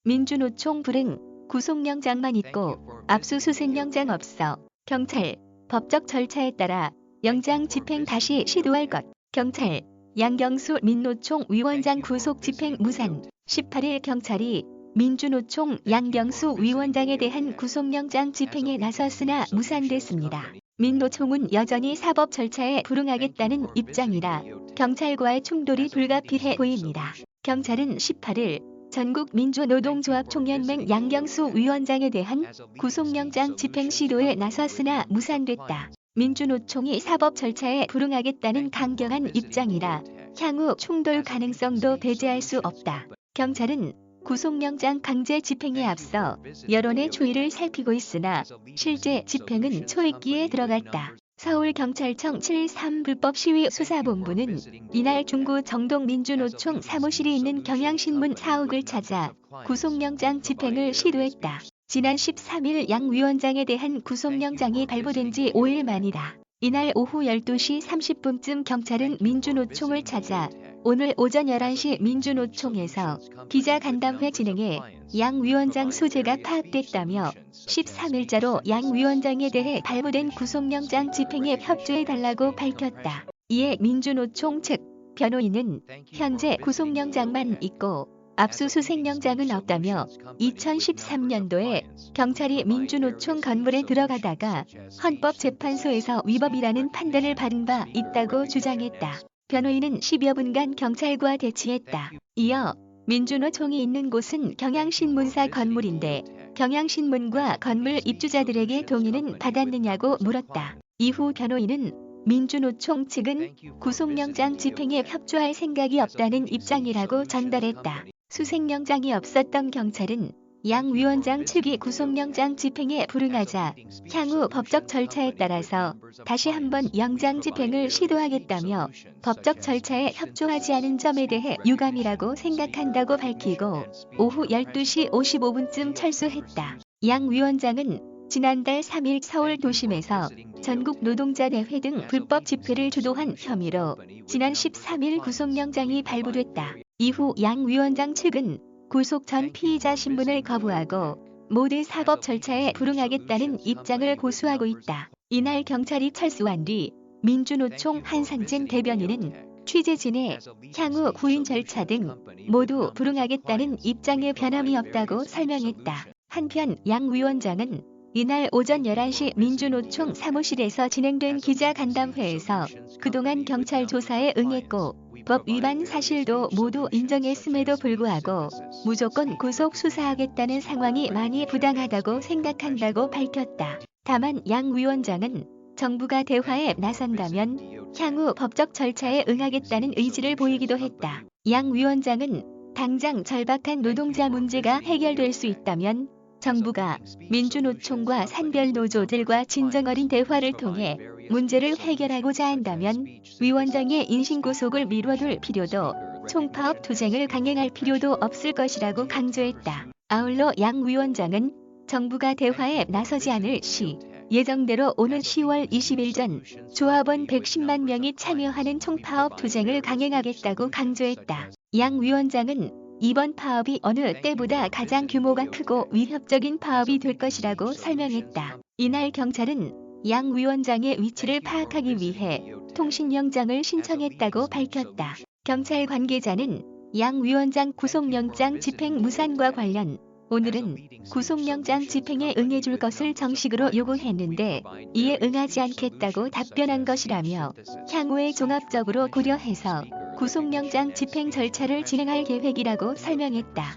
민주노총 불응, 구속영장만 있고 압수수색영장 없어. 경찰, 법적 절차에 따라 영장 집행 다시 시도할 것. 경찰, 양경수 민노총 위원장 구속 집행 무산. 18일 경찰이 민주노총 양경수 위원장에 대한 구속영장 집행에 나섰으나 무산됐습니다. 민노총은 여전히 사법 절차에 불응하겠다는 입장이라 경찰과의 충돌이 불가피해 보입니다. 경찰은 18일 전국민주노동조합 총연맹 양경수 위원장에 대한 구속영장 집행 시도에 나섰으나 무산됐다. 민주노총이 사법 절차에 불응하겠다는 강경한 입장이라 향후 충돌 가능성도 배제할 수 없다. 경찰은 구속영장 강제 집행에 앞서 여론의 추이를 살피고 있으나 실제 집행은 초입기에 들어갔다. 서울경찰청 7.3 불법시위 수사본부는 이날 중구 정동민주노총 사무실이 있는 경향신문 사옥을 찾아 구속영장 집행을 시도했다. 지난 13일 양 위원장에 대한 구속영장이 발부된 지 5일 만이다. 이날 오후 12시 30분쯤 경찰은 민주노총을 찾아 오늘 오전 11시 민주노총에서 기자간담회 진행해 양 위원장 소재가 파악됐다며 13일자로 양 위원장에 대해 발부된 구속영장 집행에 협조해달라고 밝혔다. 이에 민주노총 측 변호인은 현재 구속영장만 있고 압수수색영장은 없다며 2013년도에 경찰이 민주노총 건물에 들어가다가 헌법재판소에서 위법이라는 판단을 받은 바 있다고 주장했다. 변호인은 10여 분간 경찰과 대치했다. 이어 민주노총이 있는 곳은 경향신문사 건물인데 경향신문과 건물 입주자들에게 동의는 받았느냐고 물었다. 이후 변호인은 민주노총 측은 구속영장 집행에 협조할 생각이 없다는 입장이라고 전달했다. 수색영장이 없었던 경찰은 양 위원장 측이 구속영장 집행에 불응하자 향후 법적 절차에 따라서 다시 한번 영장 집행을 시도하겠다며 법적 절차에 협조하지 않은 점에 대해 유감이라고 생각한다고 밝히고 오후 12시 55분쯤 철수했다. 양 위원장은 지난달 3일 서울 도심에서 전국 노동자 대회 등 불법 집회를 주도한 혐의로 지난 13일 구속영장이 발부됐다. 이후 양 위원장 측은 구속 전 피의자 신분을 거부하고 모든 사법 절차에 불응하겠다는 입장을 고수하고 있다. 이날 경찰이 철수한 뒤 민주노총 한상진 대변인은 취재진에 향후 구인 절차 등 모두 불응하겠다는 입장에 변함이 없다고 설명했다. 한편 양 위원장은 이날 오전 11시 민주노총 사무실에서 진행된 기자간담회에서 그동안 경찰 조사에 응했고 법 위반 사실도 모두 인정했음에도 불구하고 무조건 구속 수사하겠다는 상황이 많이 부당하다고 생각한다고 밝혔다. 다만 양 위원장은 정부가 대화에 나선다면 향후 법적 절차에 응하겠다는 의지를 보이기도 했다. 양 위원장은 당장 절박한 노동자 문제가 해결될 수 있다면 정부가 민주노총과 산별노조들과 진정어린 대화를 통해 문제를 해결하고자 한다면 위원장의 인신구속을 미뤄둘 필요도 총파업 투쟁을 강행할 필요도 없을 것이라고 강조했다. 아울러 양 위원장은 정부가 대화에 나서지 않을 시 예정대로 오는 10월 20일 전 조합원 110만 명이 참여하는 총파업 투쟁을 강행하겠다고 강조했다. 양 위원장은 이번 파업이 어느 때보다 가장 규모가 크고 위협적인 파업이 될 것이라고 설명했다. 이날 경찰은 양 위원장의 위치를 파악하기 위해 통신영장을 신청했다고 밝혔다. 경찰 관계자는 양 위원장 구속영장 집행 무산과 관련 오늘은 구속영장 집행에 응해줄 것을 정식으로 요구했는데 이에 응하지 않겠다고 답변한 것이라며 향후에 종합적으로 고려해서 구속영장 집행 절차를 진행할 계획이라고 설명했다.